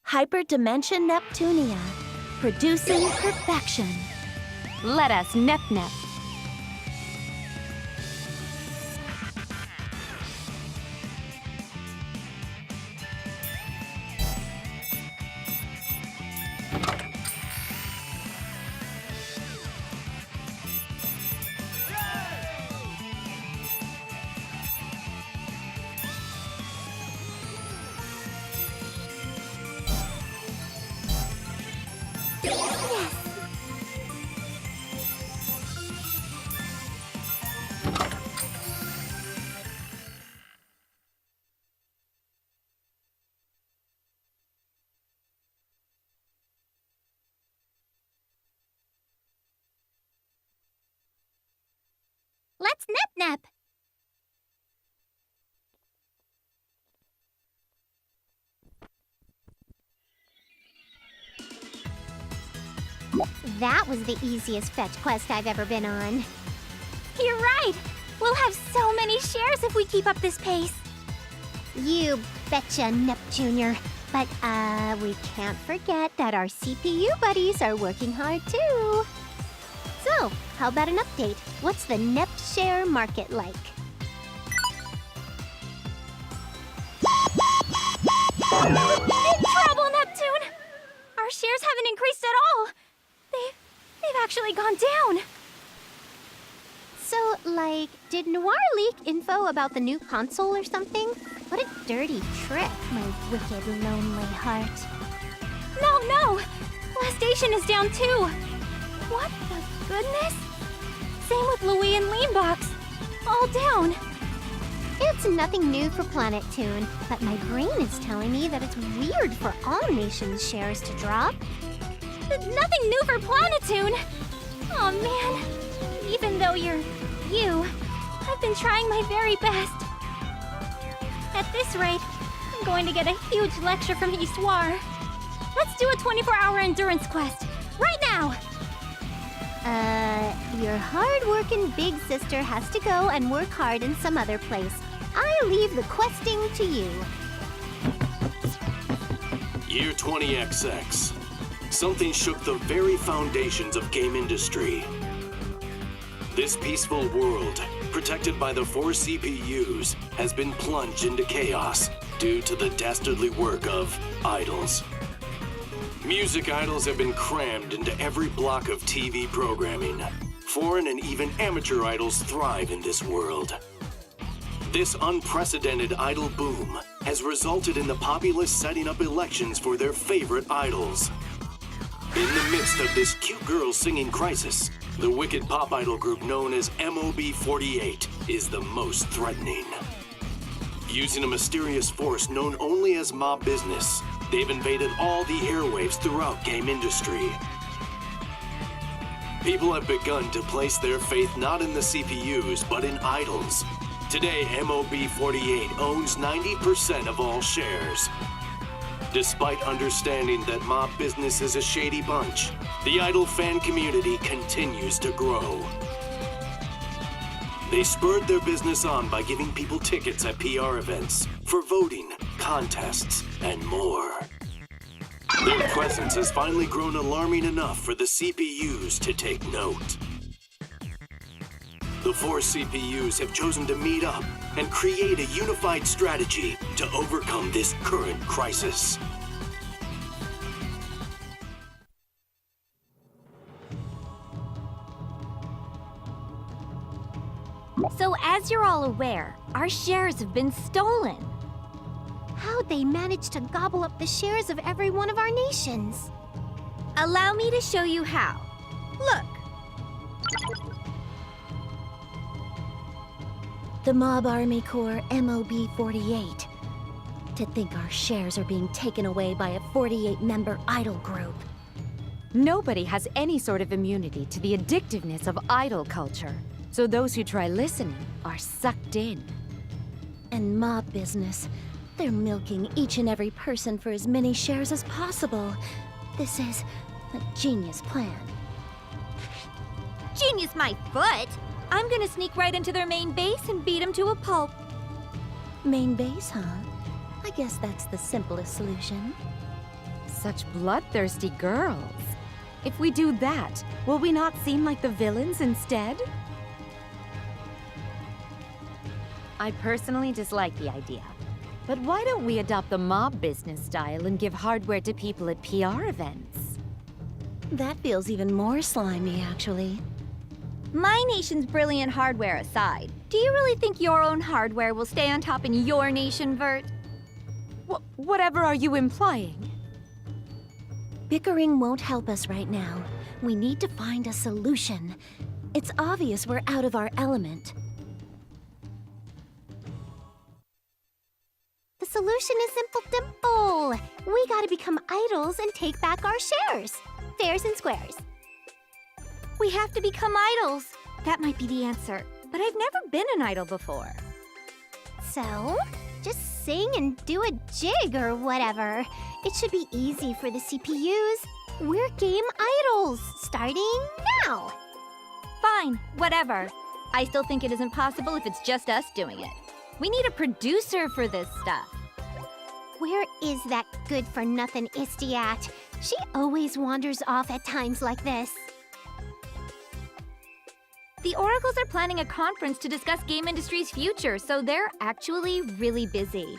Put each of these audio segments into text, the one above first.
Hyperdimension Neptunia, producing perfection. Let us nep-nep. Let's nep-nep! That was the easiest fetch quest I've ever been on. You're right! We'll have so many shares if we keep up this pace. You betcha, Nep Jr. But, we can't forget that our CPU buddies are working hard too. So, how about an update? What's the Nep share market like? In trouble, Neptune! Our shares haven't increased at all. They've actually gone down. So, like, did Noire leak info about the new console or something? What a dirty trick, my wicked, lonely heart. No! Lastation is down too. What the goodness? Same with Louis and Leanbox. All down. It's nothing new for Planet Toon, but my brain is telling me that it's weird for all nations' shares to drop. Nothing new for Planet Toon! Aw, man. Even though you're you, I've been trying my very best. At this rate, I'm going to get a huge lecture from Histoire. Let's do a 24-hour endurance quest. Right now! Your hard-working big sister has to go and work hard in some other place. I leave the questing to you. Year 20XX. Something shook the very foundations of game industry. This peaceful world, protected by the 4 CPUs, has been plunged into chaos due to the dastardly work of idols. Music idols have been crammed into every block of TV programming. Foreign and even amateur idols thrive in this world. This unprecedented idol boom has resulted in the populace setting up elections for their favorite idols. In the midst of this cute girl singing crisis, the wicked pop idol group known as MOB48 is the most threatening. Using a mysterious force known only as Mob Business, they've invaded all the airwaves throughout game industry. People have begun to place their faith not in the CPUs, but in idols. Today, MOB48 owns 90% of all shares. Despite understanding that Mob Business is a shady bunch, the idol fan community continues to grow. They spurred their business on by giving people tickets at PR events, for voting, contests, and more. Their presence has finally grown alarming enough for the CPUs to take note. The 4 CPUs have chosen to meet up and create a unified strategy to overcome this current crisis. So as you're all aware, our shares have been stolen. How'd they manage to gobble up the shares of every one of our nations? Allow me to show you how. Look. The Mob Army Corps MOB48. To think our shares are being taken away by a 48-member idol group. Nobody has any sort of immunity to the addictiveness of idol culture, so those who try listening are sucked in. And Mob Business, they're milking each and every person for as many shares as possible. This is a genius plan. Genius my foot! I'm gonna sneak right into their main base and beat them to a pulp. Main base, huh? I guess that's the simplest solution. such bloodthirsty girls. If we do that, will we not seem like the villains instead? I personally dislike the idea. But why don't we adopt the mob business style and give hardware to people at PR events? That feels even more slimy, actually. My nation's brilliant hardware aside, do you really think your own hardware will stay on top in your nation, Vert? Whatever are you implying? Bickering won't help us right now. We need to find a solution. It's obvious we're out of our element. The solution is simple. We gotta become idols and take back our shares. Fairs and squares. We have to become idols. That might be the answer, but I've never been an idol before. So, just sing and do a jig or whatever. It should be easy for the CPUs. We're game idols, starting now. Fine, whatever. I still think it isn't possible if it's just us doing it. We need a producer for this stuff. Where is that good-for-nothing Isty at? She always wanders off at times like this. The Oracles are planning a conference to discuss game industry's future, so they're actually really busy.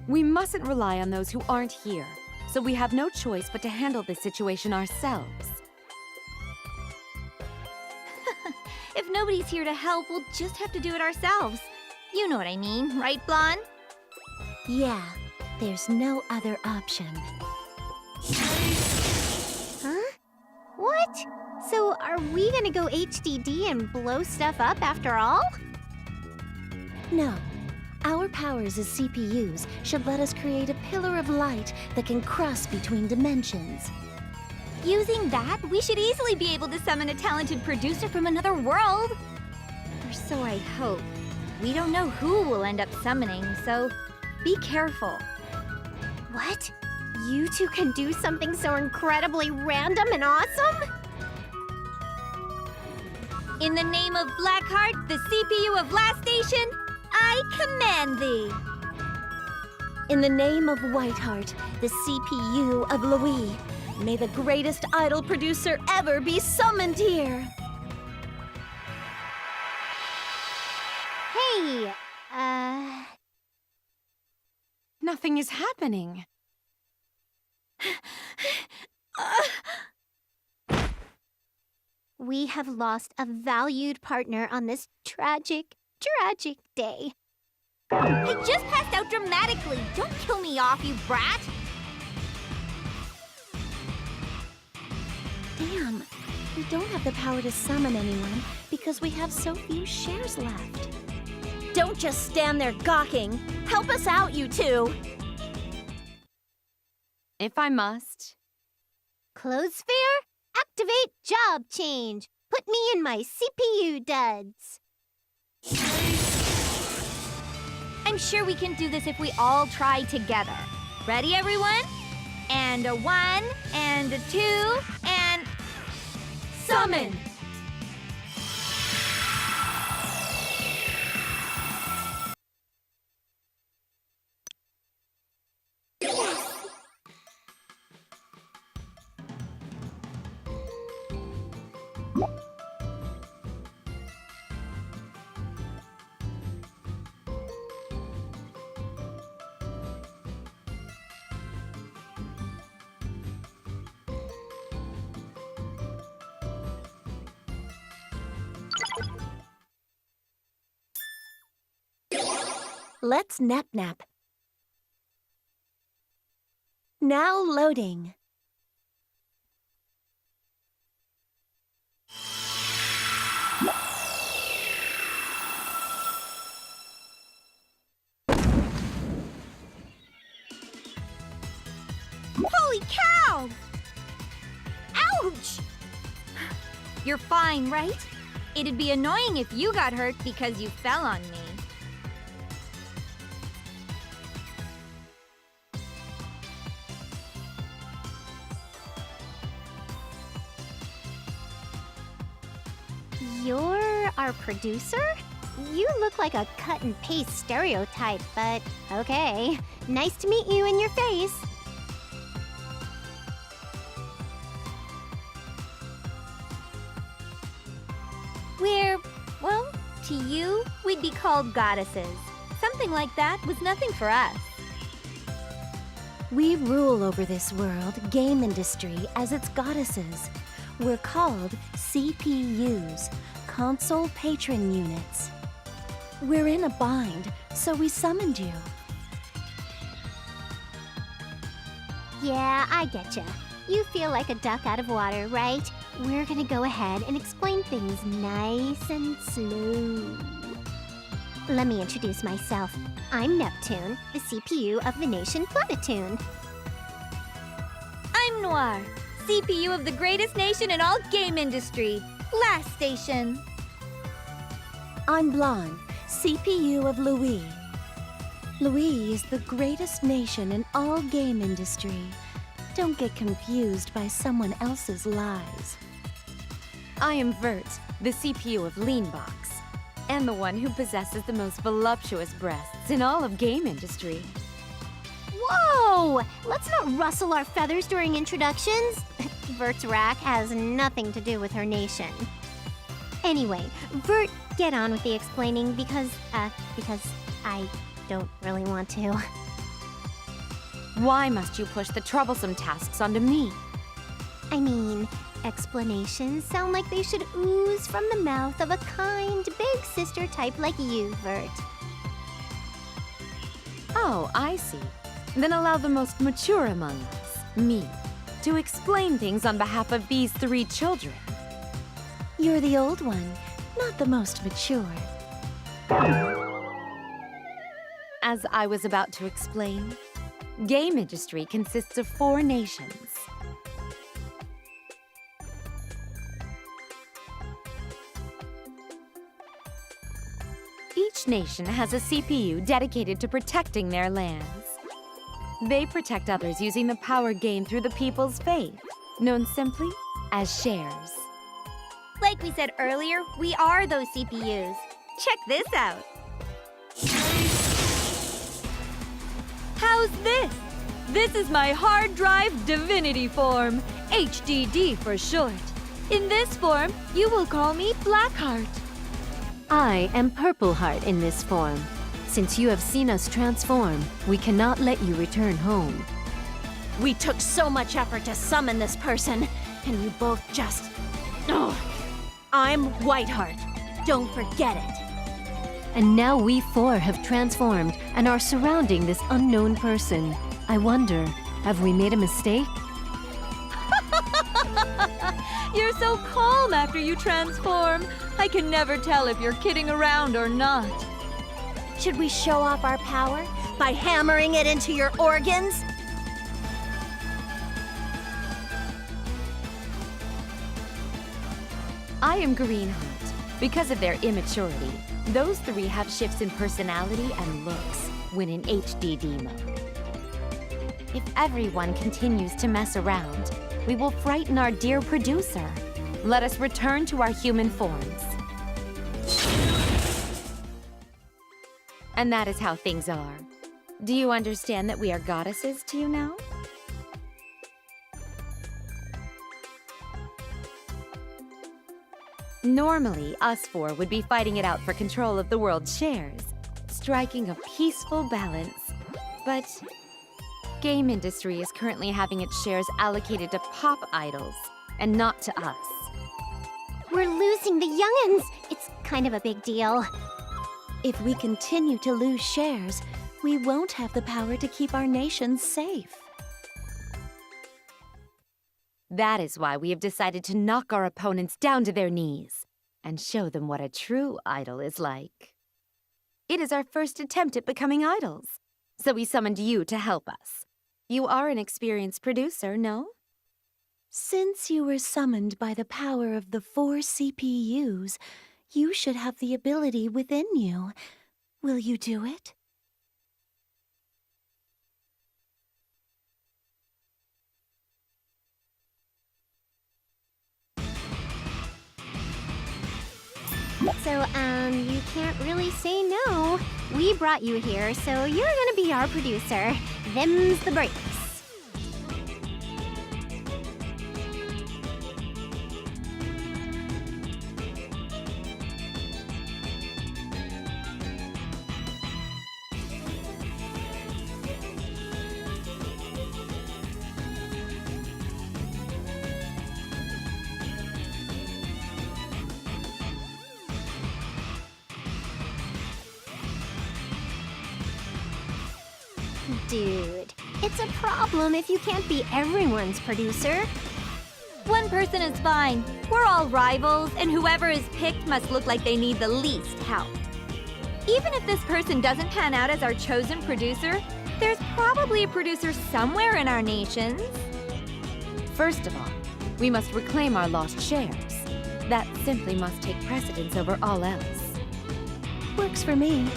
We mustn't rely on those who aren't here, so we have no choice but to handle this situation ourselves. If nobody's here to help, we'll just have to do it ourselves. You know what I mean, right, Blanc? Yeah, there's no other option. Huh? What? So are we gonna go HDD and blow stuff up after all? No. Our powers as CPUs should let us create a pillar of light that can cross between dimensions. Using that, we should easily be able to summon a talented producer from another world. Or so I hope. We don't know who we'll end up summoning, so be careful. What? You two can do something so incredibly random and awesome? In the name of Blackheart, the CPU of Last Station, I command thee. In the name of Whiteheart, the CPU of Louis, may the greatest idol producer ever be summoned here! Hey, Nothing is happening. We have lost a valued partner on this tragic day. I just passed out dramatically. Don't kill me off, you brat. Damn, we don't have the power to summon anyone because we have so few shares left. Don't just stand there gawking. Help us out, you two! If I must. Clothes sphere, activate job change. Put me in my CPU duds. I'm sure we can do this if we all try together. Ready, everyone? And a 1, and a 2, and... Summon! Let's nap. Now loading. Holy cow! Ouch! You're fine, right? It'd be annoying if you got hurt because you fell on me. You're our producer? You look like a cut and paste stereotype, but okay. Nice to meet you in your face. to you, we'd be called goddesses. Something like that was nothing for us. We rule over this world, game industry, as its goddesses. We're called CPUs, Console Patron Units. We're in a bind, so we summoned you. Yeah, I getcha. You feel like a duck out of water, right? We're gonna go ahead and explain things nice and slow. Let me introduce myself. I'm Neptune, the CPU of the nation Planetoon. I'm Noire, CPU of the greatest nation in all game industry, Last Station. I'm Blanc, CPU of Louis. Louis is the greatest nation in all game industry. Don't get confused by someone else's lies. I am Vert, the CPU of Leanbox, and the one who possesses the most voluptuous breasts in all of game industry. Whoa! Let's not rustle our feathers during introductions. Vert's rack has nothing to do with her nation. Anyway, Vert, get on with the explaining because I don't really want to. Why must you push the troublesome tasks onto me? I mean, explanations sound like they should ooze from the mouth of a kind, big sister type like you, Vert. Oh, I see. Then allow the most mature among us, me, to explain things on behalf of these 3 children. You're the old one, not the most mature. As I was about to explain, game industry consists of 4 nations. Each nation has a CPU dedicated to protecting their lands. They protect others using the power gained through the people's faith, known simply as shares. Like we said earlier, we are those CPUs. Check this out. How's this? This is my hard drive divinity form, HDD for short. In this form, you will call me Blackheart. I am Purple Heart in this form. Since you have seen us transform, we cannot let you return home. We took so much effort to summon this person, and you both just... Oh, I'm Whiteheart. Don't forget it. And now we 4 have transformed and are surrounding this unknown person. I wonder, have we made a mistake? You're so calm after you transform. I can never tell if you're kidding around or not. Should we show off our power by hammering it into your organs? I am Greenheart. Because of their immaturity, those 3 have shifts in personality and looks when in HDD mode. If everyone continues to mess around, we will frighten our dear producer. Let us return to our human forms. And that is how things are. Do you understand that we are goddesses to you now? Normally, us 4 would be fighting it out for control of the world's shares, striking a peaceful balance. But game industry is currently having its shares allocated to pop idols, and not to us. We're losing the young'uns. It's kind of a big deal. If we continue to lose shares, we won't have the power to keep our nation safe. That is why we have decided to knock our opponents down to their knees and show them what a true idol is like. It is our first attempt at becoming idols, so we summoned you to help us. You are an experienced producer, no? Since you were summoned by the power of the 4 CPUs, you should have the ability within you. Will you do it? So, you can't really say no. We brought you here, so you're gonna be our producer. Them's the breaks. Dude, it's a problem if you can't be everyone's producer. One person is fine. We're all rivals, and whoever is picked must look like they need the least help. Even if this person doesn't pan out as our chosen producer, there's probably a producer somewhere in our nations. First of all, we must reclaim our lost shares. That simply must take precedence over all else. Works for me.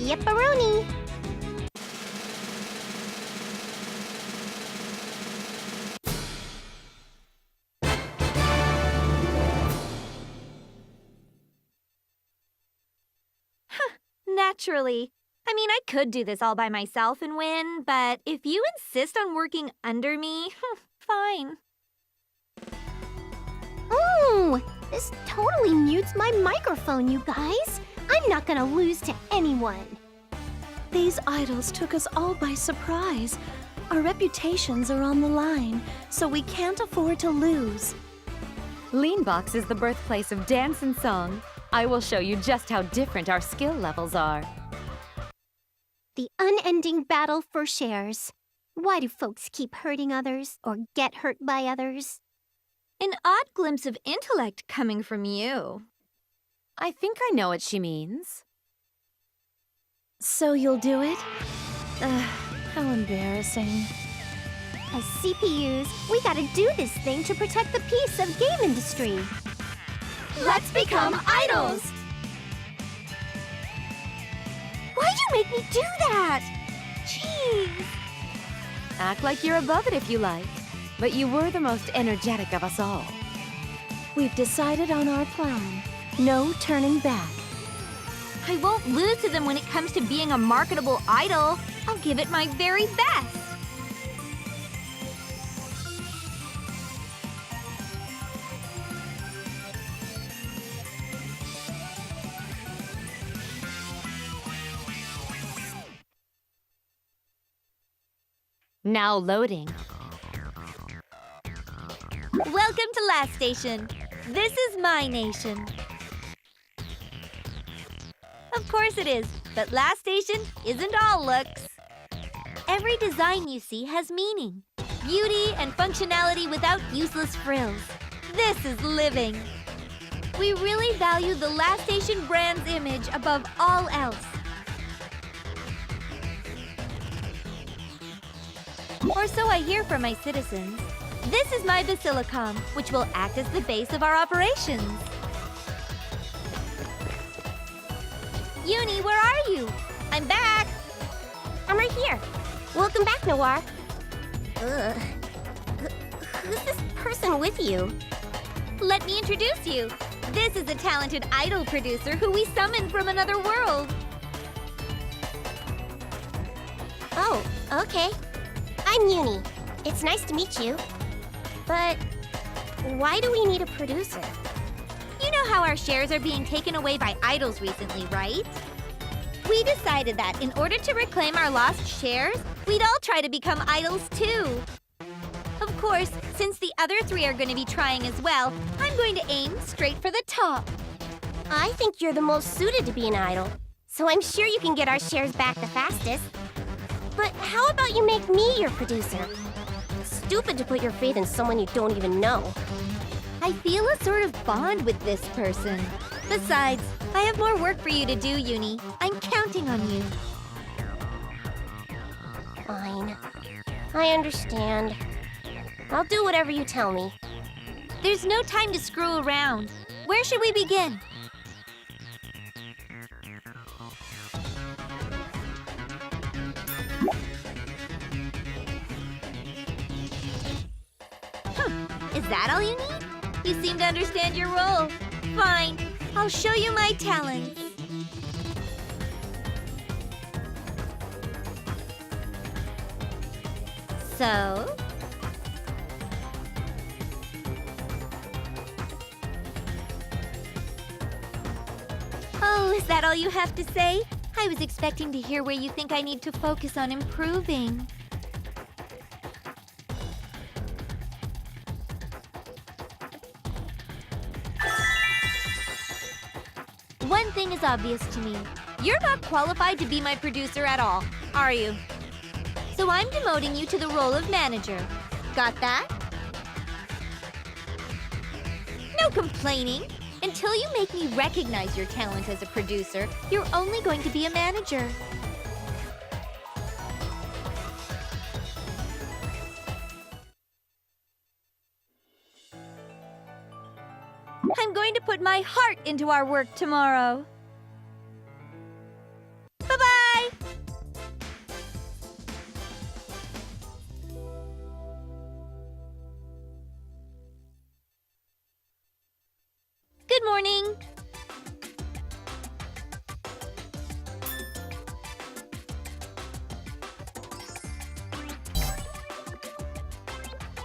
Yepperoni! Naturally. I mean, I could do this all by myself and win, but if you insist on working under me, fine. Ooh, this totally mutes my microphone, you guys. I'm not gonna lose to anyone. These idols took us all by surprise. Our reputations are on the line, so we can't afford to lose. Leanbox is the birthplace of dance and song. I will show you just how different our skill levels are. The unending battle for shares. Why do folks keep hurting others or get hurt by others? An odd glimpse of intellect coming from you. I think I know what she means. So you'll do it? How embarrassing. As CPUs, we gotta do this thing to protect the peace of game industry. Let's become idols! Why'd you make me do that? Jeez. Act like you're above it if you like. But you were the most energetic of us all. We've decided on our plan. No turning back. I won't lose to them when it comes to being a marketable idol. I'll give it my very best. Now loading. Welcome to Last Station. This is my nation. Of course it is, but Last Station isn't all looks. Every design you see has meaning, beauty and functionality without useless frills. This is living. We really value the Last Station brand's image above all else. Or so I hear from my citizens. This is my Basilicom, which will act as the base of our operations. Uni, where are you? I'm back! I'm right here. Welcome back, Noire. Ugh. Who's this person with you? Let me introduce you. This is a talented idol producer who we summoned from another world. Oh, okay. I'm Uni. It's nice to meet you. But why do we need a producer? You know how our shares are being taken away by idols recently, right? We decided that in order to reclaim our lost shares, we'd all try to become idols too. Of course, since the other three are going to be trying as well, I'm going to aim straight for the top. I think you're the most suited to be an idol, so I'm sure you can get our shares back the fastest. But how about you make me your producer? Stupid to put your faith in someone you don't even know. I feel a sort of bond with this person. Besides, I have more work for you to do, Uni. I'm counting on you. Fine. I understand. I'll do whatever you tell me. There's no time to screw around. Where should we begin? Is that all you need? You seem to understand your role. Fine, I'll show you my talents. So? Oh, is that all you have to say? I was expecting to hear where you think I need to focus on improving. One thing is obvious to me. You're not qualified to be my producer at all, are you? So I'm demoting you to the role of manager. Got that? No complaining. Until you make me recognize your talent as a producer, you're only going to be a manager. I'm going to put my heart into our work tomorrow. Bye-bye! Good morning.